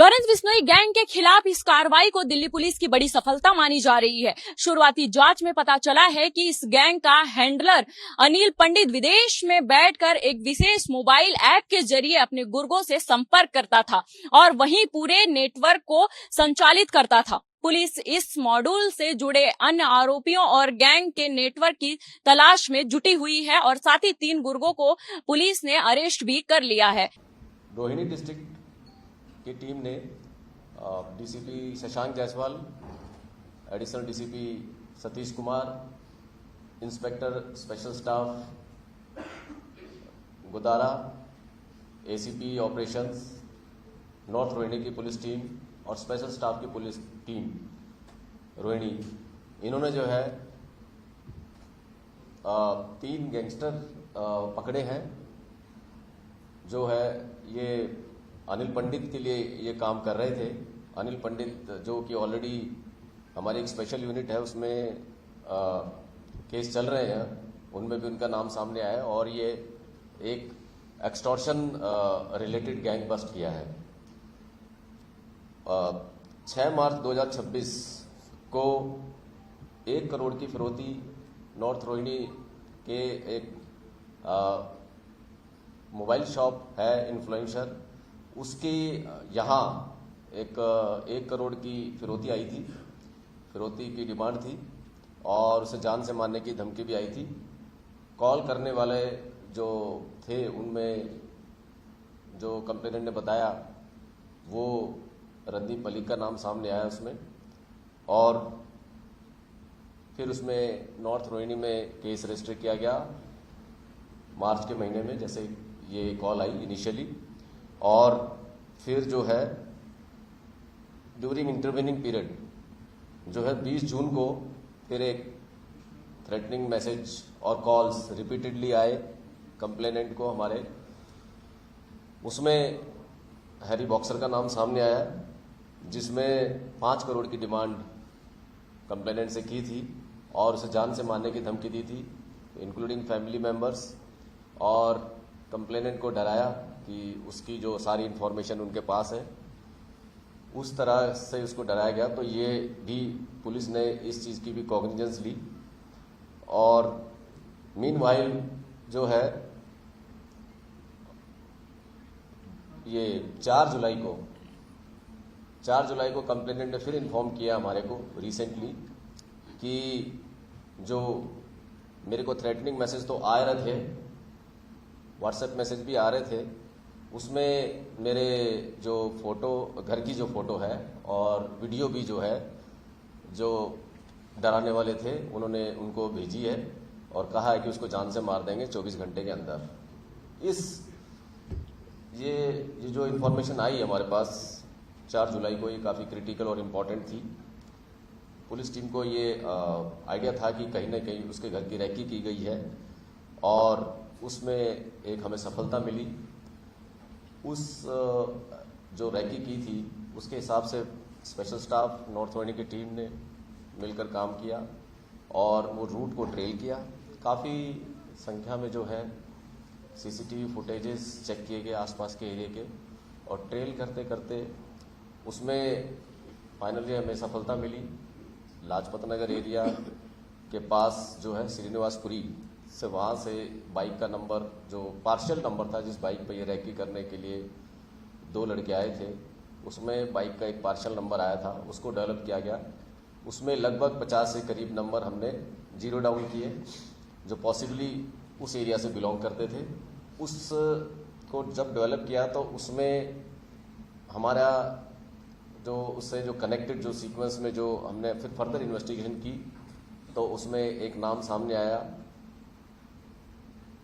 Lawrence Bishnoi gang के खिलाफ इस कार्रवाई को दिल्ली पुलिस की बड़ी सफलता मानी जा रही है। शुरुआती जांच में पता चला है कि इस गैंग का हैंडलर अनिल पंडित विदेश में बैठकर एक विशेष मोबाइल ऐप के जरिए अपने गुर्गों से संपर्क करता था और वहीं पूरे नेटवर्क को संचालित करता था। पुलिस इस मॉड्यूल से जुड़े अन्य आरोपियों और गैंग के नेटवर्क की तलाश में जुटी हुई है और साथ ही 3 गुर्गों को पुलिस ने अरेस्ट भी कर लिया है। रोहिणी डिस्ट्रिक्ट की टीम ने DCP Shashank Jaiswal, additional DCP Satish Kumar, inspector special staff Godara, ACP operations, north Rohini की पुलिस टीम और स्पेशल स्टाफ की पुलिस टीम रोहिणी, इन्होंने जो है 3 गैंगस्टर पकड़े हैं। जो है ये अनिल पंडित के लिए ये काम कर रहे थे। अनिल पंडित जो कि ऑलरेडी हमारी एक स्पेशल यूनिट है उसमें केस चल रहे हैं, उनमें भी उनका नाम सामने आया और ये एक एक्सटॉर्शन रिलेटेड गैंग बस्ट किया है। 6 मार्च 2026 को 1 करोड़ की फिरौती नॉर्थ रोहिणी के एक मोबाइल शॉप है इन्फ्लुएंसर, उसके यहाँ 1 करोड़ की फिरौती आई थी। फिरौती की डिमांड थी और उसे जान से मारने की धमकी भी आई थी। कॉल करने वाले जो थे उनमें जो कंप्लेनेंट ने बताया वो रणदीप अली का नाम सामने आया उसमें, और फिर उसमें नॉर्थ रोहिणी में केस रजिस्टर किया गया मार्च के महीने में, जैसे ये कॉल आई इनिशियली। और फिर जो है ड्यूरिंग इंटरवेनिंग पीरियड जो है 20 जून को फिर एक थ्रेटनिंग मैसेज और कॉल्स रिपीटेडली आए कंप्लेनेंट को हमारे। उसमें हैरी बॉक्सर का नाम सामने आया जिसमें 5 करोड़ की डिमांड कंप्लेनेंट से की थी और उसे जान से मारने की धमकी दी थी, इंक्लूडिंग फैमिली मेंबर्स, और कंप्लेनेंट को डराया कि उसकी जो सारी इन्फॉर्मेशन उनके पास है, उस तरह से उसको डराया गया। तो ये भी पुलिस ने इस चीज़ की भी कॉग्निजेंस ली। और मीनवाइल जो है ये 4 जुलाई को कंप्लेनेंट ने फिर इन्फॉर्म किया हमारे को रिसेंटली कि जो मेरे को थ्रेटनिंग मैसेज तो आ रहे थे, व्हाट्सएप मैसेज भी आ रहे थे, उसमें मेरे जो फोटो, घर की जो फोटो है और वीडियो भी जो है, जो डराने वाले थे उन्होंने उनको भेजी है और कहा है कि उसको जान से मार देंगे 24 घंटे के अंदर। ये जो इन्फॉर्मेशन आई हमारे पास 4 जुलाई को, ये काफ़ी क्रिटिकल और इम्पॉर्टेंट थी। पुलिस टीम को ये आइडिया था कि कहीं ना कहीं उसके घर की रैकी की गई है और उसमें एक हमें सफलता मिली। उस जो रैकी की थी उसके हिसाब से स्पेशल स्टाफ नॉर्थ रोहिणी की टीम ने मिलकर काम किया और वो रूट को ट्रेल किया। काफ़ी संख्या में जो है सीसीटीवी फुटेजेस चेक किए गए आसपास के एरिया के, और ट्रेल करते करते उसमें फाइनली हमें सफलता मिली। लाजपत नगर एरिया के पास जो है श्रीनिवासपुरी से, वहाँ से बाइक का नंबर जो पार्शियल नंबर था, जिस बाइक पर ये रैकी करने के लिए 2 लड़के आए थे, उसमें बाइक का एक पार्शियल नंबर आया था, उसको डेवलप किया गया। उसमें लगभग 50 से करीब नंबर हमने जीरो डाउन किए जो पॉसिबली उस एरिया से बिलोंग करते थे। उसको जब डेवलप किया तो उसमें हमारा जो उससे जो कनेक्टेड जो सीक्वेंस में जो हमने फिर फर्दर इन्वेस्टिगेशन की तो उसमें एक नाम सामने आया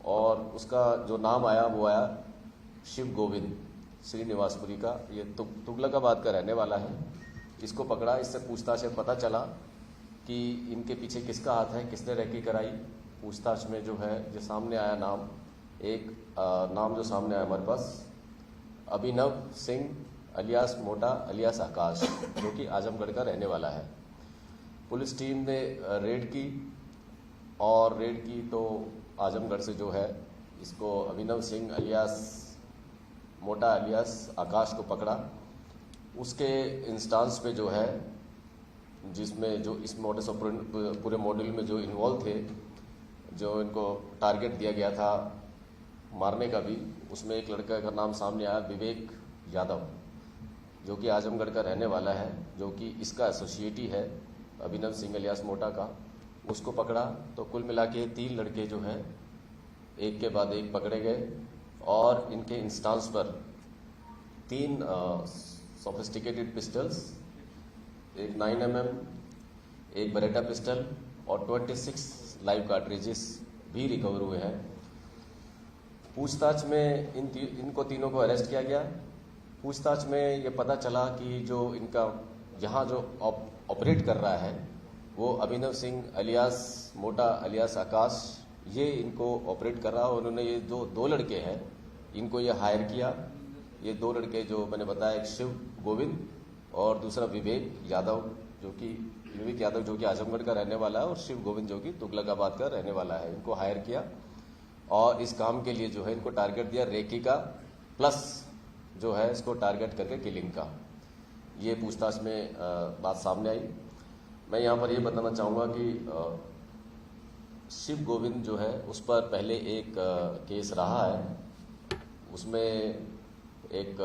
और उसका जो नाम आया वो आया शिव गोविंद श्रीनिवासपुरी का। ये तुगलकाबाद का रहने वाला है। इसको पकड़ा, इससे पूछताछ में पता चला कि इनके पीछे किसका हाथ है, किसने रैकी कराई। पूछताछ में जो है जो सामने आया नाम, एक नाम जो सामने आया हमारे पास, अभिनव सिंह अलियास मोटा अलियास आकाश, जो कि आजमगढ़ का रहने वाला है। पुलिस टीम ने रेड की और रेड की तो आजमगढ़ से जो है इसको अभिनव सिंह अलियास मोटा अलियास आकाश को पकड़ा। उसके इंस्टांस पे जो है, जिसमें जो इस मॉडस पूरे मॉड्यूल में जो इन्वॉल्व थे, जो इनको टारगेट दिया गया था मारने का भी, उसमें एक लड़का का नाम सामने आया, विवेक यादव, जो कि आजमगढ़ का रहने वाला है, जो कि इसका एसोसिएट ही है अभिनव सिंह अलियास मोटा का। उसको पकड़ा तो कुल मिला के 3 लड़के जो हैं एक के बाद एक पकड़े गए और इनके इंस्टांस पर 3 सोफिस्टिकेटेड पिस्टल्स, एक 9mm, एक बरेटा पिस्टल और 26 लाइव कार्ट्रिजेस भी रिकवर हुए हैं। पूछताछ में इनको तीनों को अरेस्ट किया गया। पूछताछ में ये पता चला कि जो इनका यहाँ जो ऑपरेट कर रहा है वो अभिनव सिंह अलियास मोटा अलियास आकाश, ये इनको ऑपरेट कर रहा है। उन्होंने ये जो 2 लड़के हैं इनको ये हायर किया। ये 2 लड़के जो मैंने बताया, एक शिव गोविंद और दूसरा विवेक यादव, जो कि आजमगढ़ का रहने वाला है, और शिव गोविंद जो कि तुगलकाबाद का रहने वाला है। इनको हायर किया और इस काम के लिए जो है इनको टारगेट दिया रेकी का, प्लस जो है इसको टारगेट करके किलिंग का। ये पूछताछ में बात सामने आई। मैं यहाँ पर ये बताना चाहूँगा कि शिव गोविंद जो है उस पर पहले एक केस रहा है, उसमें एक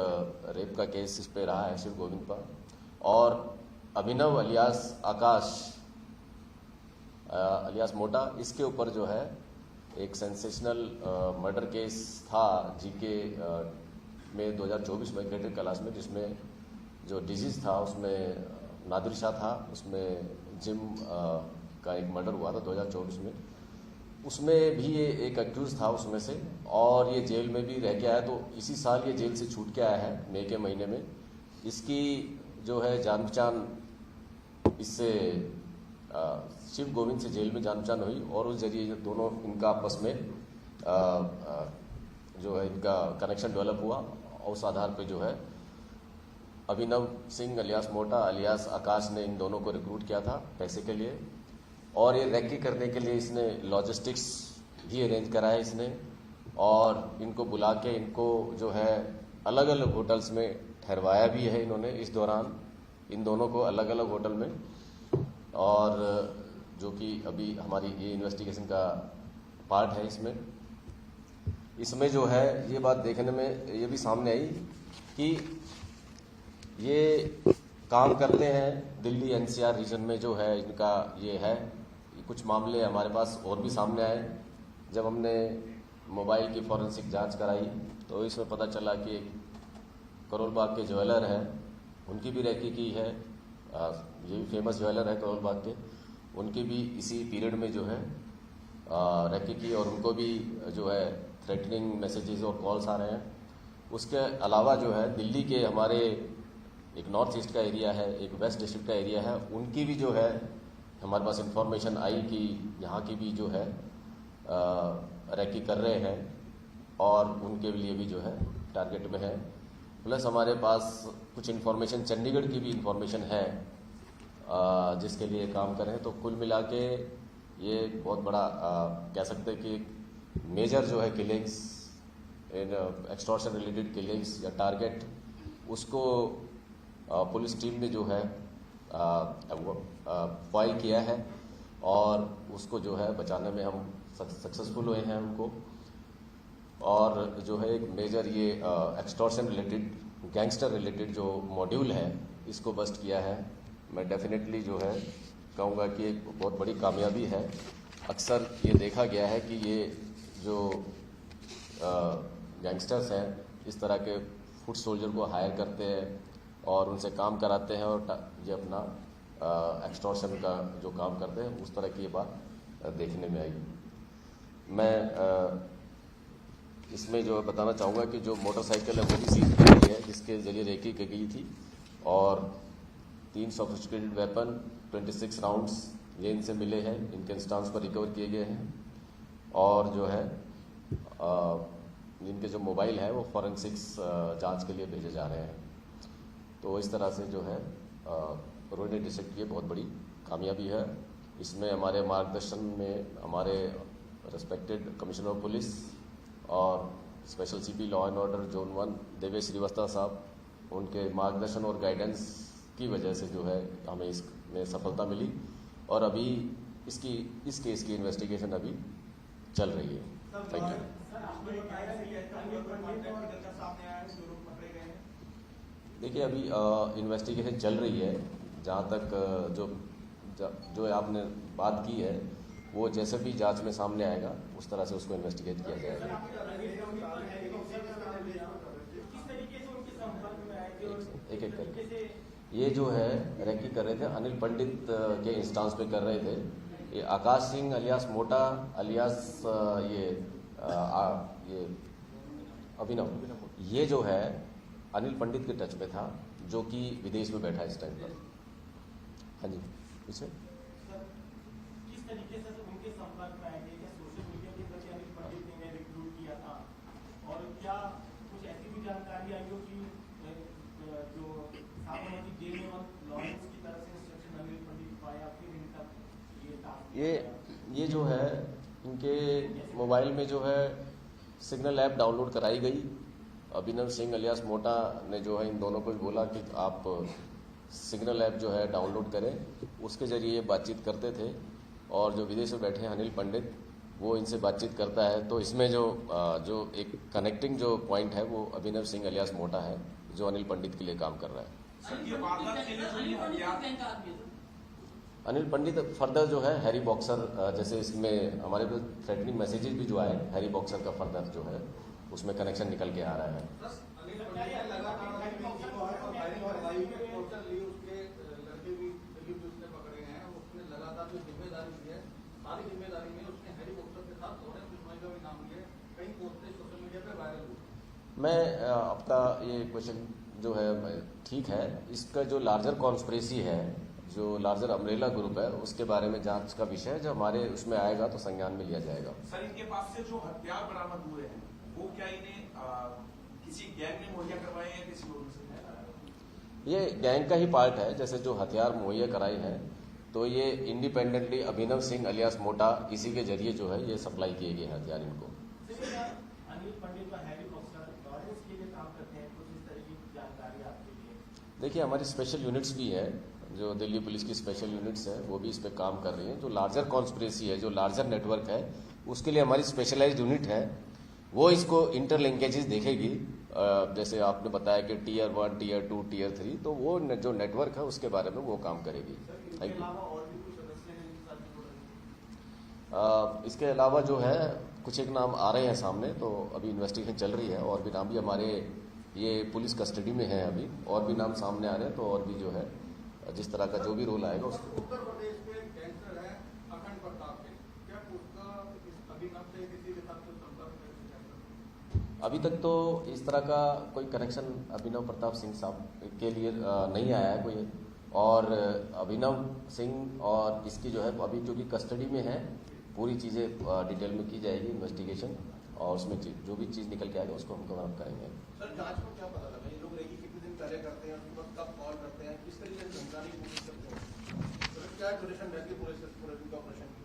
रेप का केस इस पे रहा है शिव गोविंद पर। और अभिनव अलियास आकाश अलियास मोटा, इसके ऊपर जो है एक सेंसेशनल मर्डर केस था जीके में 2024 में ग्रेटर कैलाश में, जिसमें जो डिजीज था उसमें नादिर शाह था, उसमें जिम का एक मर्डर हुआ था 2024 में। उसमें भी ये एक अक्यूज था उसमें से, और ये जेल में भी रह के आया। तो इसी साल ये जेल से छूट के आया है मई के महीने में। इसकी जो है जान पहचान इससे शिव गोविंद से जेल में जान पहचान हुई, और उस जरिए दोनों इनका आपस में जो है इनका कनेक्शन डेवलप हुआ। और उस आधार पे जो है अभिनव सिंह अलियास मोटा अलियास आकाश ने इन दोनों को रिक्रूट किया था पैसे के लिए, और ये रेकी करने के लिए इसने लॉजिस्टिक्स भी अरेंज कराया इसने, और इनको बुला के इनको जो है अलग अलग होटल्स में ठहरवाया भी है इन्होंने इस दौरान, इन दोनों को अलग अलग होटल में। और जो कि अभी हमारी ये इन्वेस्टिगेशन का पार्ट है। इसमें जो है ये बात देखने में ये भी सामने आई कि ये काम करते हैं दिल्ली एनसीआर रीजन में, जो है इनका ये है। कुछ मामले हमारे पास और भी सामने आए। जब हमने मोबाइल की फॉरेंसिक जांच कराई तो इसमें पता चला कि करोल बाग के ज्वेलर हैं, उनकी भी रैकी की है। ये भी फेमस ज्वेलर है करोल बाग के, उनकी भी इसी पीरियड में जो है रैकी की, और उनको भी जो है थ्रेटनिंग मैसेजेस और कॉल्स आ रहे हैं। उसके अलावा जो है दिल्ली के हमारे एक नॉर्थ ईस्ट का एरिया है, एक वेस्ट डिस्ट्रिक्ट का एरिया है, उनकी भी जो है हमारे पास इंफॉर्मेशन आई कि यहाँ की भी जो है रैकी कर रहे हैं, और उनके लिए भी जो है टारगेट में है। प्लस हमारे पास कुछ इन्फॉर्मेशन चंडीगढ़ की भी इन्फॉर्मेशन है जिसके लिए काम कर रहे हैं। तो कुल मिला के ये बहुत बड़ा कह सकते हैं कि मेजर जो है किलिंग्स इन एक्सटॉर्शन रिलेटेड किलिंग्स या टारगेट, उसको पुलिस टीम ने जो है फाइल किया है, और उसको जो है बचाने में हम सक्सेसफुल हुए हैं उनको। और जो है एक मेजर ये एक्सटॉर्शन रिलेटेड गैंगस्टर रिलेटेड जो मॉड्यूल है इसको बस्ट किया है। मैं डेफिनेटली जो है कहूँगा कि एक बहुत बड़ी कामयाबी है। अक्सर ये देखा गया है कि ये जो गैंगस्टर्स हैं इस तरह के फुट सोल्जर को हायर करते हैं और उनसे काम कराते हैं, और ये अपना एक्सटॉर्शन का जो काम करते हैं उस तरह की ये बात देखने में आई। मैं इसमें जो बताना चाहूँगा कि जो मोटरसाइकिल है वो भी सीज की गई है जिसके जरिए रेकी की गई थी, और 3 सोफिस्टिकेटेड वेपन 26 राउंड्स ये इनसे मिले हैं, इनके इंस्टांस पर रिकवर किए गए हैं। और जो है इनके जो मोबाइल है वो फॉरेंसिक्स जांच के लिए भेजे जा रहे हैं। तो इस तरह से जो है रोहिणी डिस्ट्रिक्ट की बहुत बड़ी कामयाबी है। इसमें हमारे मार्गदर्शन में हमारे रेस्पेक्टेड कमिश्नर ऑफ पुलिस और special CP law and order zone 1 Devesh Srivastava साहब उनके मार्गदर्शन और गाइडेंस की वजह से जो है हमें इसमें सफलता मिली और अभी इस केस की इन्वेस्टिगेशन अभी चल रही है। Thank you. देखिए अभी इन्वेस्टिगेशन चल रही है। जहाँ तक जो आपने बात की है वो जैसे भी जांच में सामने आएगा उस तरह से उसको इन्वेस्टिगेट किया जाएगा। एक एक करके ये जो है रैकी कर रहे थे, अनिल पंडित के इंस्टांस पे कर रहे थे। ये आकाश सिंह अलियास मोटा अलियास ये अभिनव, ये जो है अनिल पंडित के टच में था जो कि विदेश में बैठा है इस टाइम पर। हाँ जी, पीछे किस तरीके से उनके संपर्क में आए थे? क्या सोशल मीडिया के जरिए अनिल पंडित ने रिक्रूट किया था? और क्या कुछ ऐसी भी जानकारी आई हो कि जो साबरमती जेल में लॉरेंस की तरफ से इंस्ट्रक्शन अनिल पंडित को आया फिर इन तक ये जो है इनके मोबाइल में जो है सिग्नल ऐप डाउनलोड कराई गई। अभिनव सिंह अलियास मोटा ने जो है इन दोनों को भी बोला कि आप सिग्नल ऐप जो है डाउनलोड करें, उसके जरिए ये बातचीत करते थे। और जो विदेश में बैठे हैं अनिल पंडित, वो इनसे बातचीत करता है। तो इसमें जो एक कनेक्टिंग जो पॉइंट है वो अभिनव सिंह अलियास मोटा है जो अनिल पंडित के लिए काम कर रहा है। अनिल पंडित फर्दर जो है हैरी बॉक्सर, जैसे इसमें हमारे पास थ्रेटनिंग मैसेजेस भी जो आए, हैरी बॉक्सर का फर्दर जो है उसमें कनेक्शन निकल के आ रहा है। मैं आपका ये क्वेश्चन जो है ठीक है, इसका जो लार्जर कॉन्स्पिरेसी है, जो लार्जर अम्ब्रेला ग्रुप है, उसके बारे में जांच का विषय है। जब हमारे उसमें आएगा तो संज्ञान में लिया जाएगा। सर, इनके पास से जो हथियार बरामद हुए हैं वो क्या इन्हें किसी गैंग ने मुहैया करवाए हैं, किसी और से? ये गैंग का ही पार्ट है। जैसे जो हथियार मुहैया कराए हैं तो ये इंडिपेंडेंटली अभिनव सिंह अलियास मोटा इसी के जरिए जो है ये सप्लाई किए गए हथियार इनको। अनिल पंडित और हैरी बॉक्सर लॉरेंस के लिए काम करते हैं, कुछ इस तरह की जानकारी आपके लिए? देखिए हमारी स्पेशल यूनिट्स भी है, जो दिल्ली पुलिस की स्पेशल यूनिट्स है वो भी इस पर काम कर रही हैं। जो लार्जर कॉन्स्पिरेसी है, जो लार्जर नेटवर्क है, उसके लिए हमारी स्पेशलाइज्ड यूनिट है, वो इसको इंटरलिंकेजेस देखेगी। जैसे आपने बताया कि टीयर 1, टीयर 2, टीयर 3, तो वो जो नेटवर्क है उसके बारे में वो काम करेगी। Thank you. इसके अलावा जो है कुछ एक नाम आ रहे हैं सामने, तो अभी इन्वेस्टिगेशन चल रही है। और भी नाम भी हमारे ये पुलिस कस्टडी में है अभी, और भी नाम सामने आ रहे हैं। तो और भी जो है जिस तरह का जो भी रोल आएगा उसको। उत्तर प्रदेश के कैंसर है अखंड प्रताप के, क्या उसका अभिनव से किसी के साथ संपर्क है? अभी तक तो इस तरह का कोई कनेक्शन अभिनव प्रताप सिंह साहब के लिए नहीं आया है कोई। और अभिनव सिंह और इसकी जो है अभी क्योंकि कस्टडी में है, पूरी चीज़ें डिटेल में की जाएगी इन्वेस्टिगेशन, और उसमें जो भी चीज़ निकल के आएगा उसको हम कवर करेंगे। सर, जांच में क्या पता लगा? ये लोग रेकी कितने दिन पहले करते हैं, उसके बाद कब कॉल करते हैं, किस तरीके से जानकारी पूरी करते हैं? तो क्या ड्यूरेशन रहती है पूरे ऑपरेशन की?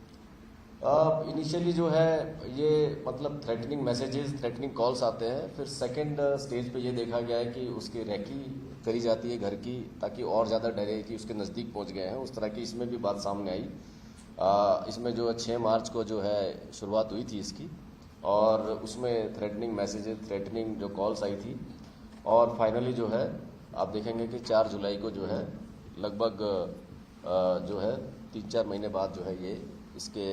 इनिशियली जो है ये मतलब थ्रेटनिंग मैसेजेस, थ्रेटनिंग कॉल्स आते हैं। फिर सेकंड स्टेज पे ये देखा गया है कि उसकी रैकी करी जाती है घर की, ताकि और ज़्यादा डरे कि उसके नज़दीक पहुंच गए हैं। उस तरह की इसमें भी बात सामने आई। इसमें जो 6 मार्च को जो है शुरुआत हुई थी इसकी, और उसमें थ्रेटनिंग मैसेजेस, थ्रेटनिंग जो कॉल्स आई थी। और फाइनली जो है आप देखेंगे कि 4 जुलाई को जो है लगभग जो है 3-4 महीने बाद जो है ये इसके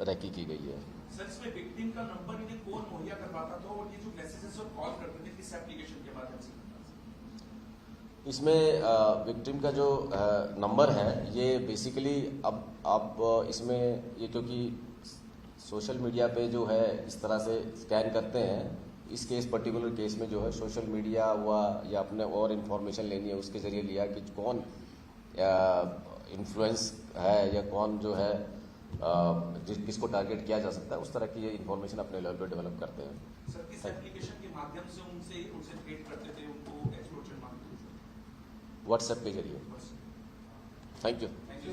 रैकी की गई है। सर, इसमें विक्टिम का नंबर इन्हें कौन मुहैया करवाता था, और ये जो मैसेजेस और कॉल करते थे किस एप्लीकेशन के माध्यम से? इसमें विक्टिम का जो नंबर है ये बेसिकली अब आप इसमें ये क्योंकि सोशल मीडिया पे जो है इस तरह से स्कैन करते हैं, इस केस पर्टिकुलर केस में जो है सोशल मीडिया हुआ या अपने और इन्फॉर्मेशन लेनी है उसके जरिए लिया कि कौन इन्फ्लुएंस है या कौन जो है किसको टारगेट किया जा सकता है, उस तरह की ये इन्फॉर्मेशन अपने लेवल पे डेवलप करते हैं। सर, किस एप्लीकेशन के माध्यम से उनसे ट्रेड करते थे, उनको एक्सटॉर्शन मांगते थे? व्हाट्सएप के जरिए। बस। Thank you. Thank you.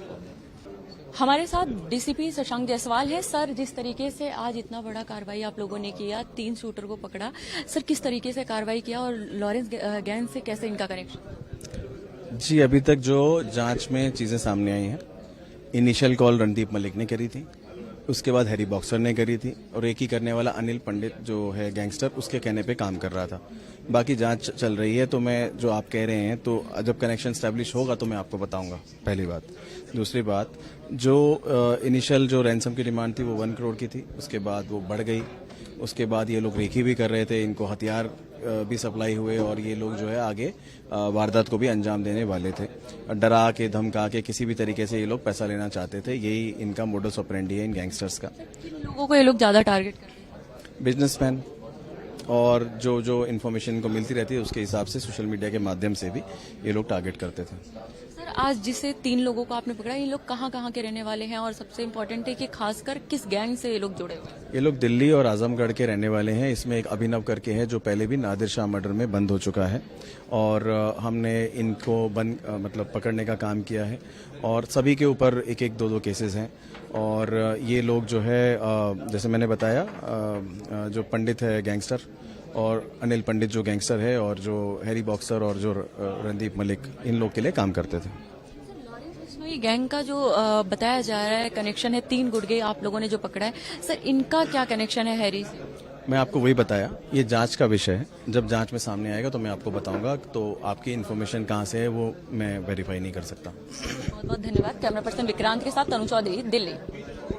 हमारे साथ डीसीपी शशांक जायसवाल है। सर, जिस तरीके से आज इतना बड़ा कार्रवाई आप लोगों ने किया, 3 शूटर को पकड़ा, सर किस तरीके से कार्रवाई किया और लॉरेंस गैंग से कैसे इनका कनेक्शन? जी, अभी तक जो जांच में चीजें सामने आई हैं, इनिशियल कॉल रणदीप मलिक ने करी थी, उसके बाद हैरी बॉक्सर ने करी थी और एक ही करने वाला अनिल पंडित जो है गैंगस्टर, उसके कहने पे काम कर रहा था। बाकी जांच चल रही है, तो मैं जो आप कह रहे हैं, तो जब कनेक्शन स्टैब्लिश होगा तो मैं आपको बताऊंगा, पहली बात। दूसरी बात, जो इनिशियल जो रैंसम की डिमांड थी वो 1 करोड़ की थी, उसके बाद वो बढ़ गई। उसके बाद ये लोग रेकी भी कर रहे थे, इनको हथियार भी सप्लाई हुए और ये लोग जो है आगे वारदात को भी अंजाम देने वाले थे। डरा के धमका के किसी भी तरीके से ये लोग पैसा लेना चाहते थे, यही इनका मोडस ऑपरेंडी है इन गैंगस्टर्स का। किन लोगों को ये लोग ज्यादा टारगेट कर रहे हैं? बिजनेसमैन, और जो इन्फॉर्मेशन इनको मिलती रहती है उसके हिसाब से सोशल मीडिया के माध्यम से भी ये लोग टारगेट करते थे। सर, आज जिसे 3 लोगों को आपने पकड़ा, ये लोग कहाँ के रहने वाले हैं और सबसे इम्पोर्टेंट है कि खासकर किस गैंग से ये लोग जुड़े हुए हैं? ये लोग दिल्ली और आजमगढ़ के रहने वाले हैं। इसमें एक अभिनव करके है जो पहले भी नादिर शाह मर्डर में बंद हो चुका है और हमने इनको मतलब पकड़ने का काम किया है और सभी के ऊपर 1-1, 2-2 केसेस हैं। और ये लोग जो है जैसे मैंने बताया, जो पंडित है गैंगस्टर और अनिल पंडित जो गैंगस्टर है और जो हैरी बॉक्सर और जो रणदीप मलिक, इन लोग के लिए काम करते थे। ये गैंग का जो बताया जा रहा है कनेक्शन है, 3 गुर्गे आप लोगों ने जो पकड़ा है, सर इनका क्या कनेक्शन है हैरी से? मैं आपको वही बताया, ये जांच का विषय है। जब जांच में सामने आएगा तो मैं आपको बताऊंगा। तो आपकी इन्फॉर्मेशन कहां से है वो मैं वेरीफाई नहीं कर सकता। बहुत बहुत धन्यवाद। कैमरा पर्सन विक्रांत के साथ तनु चौधरी, दिल्ली।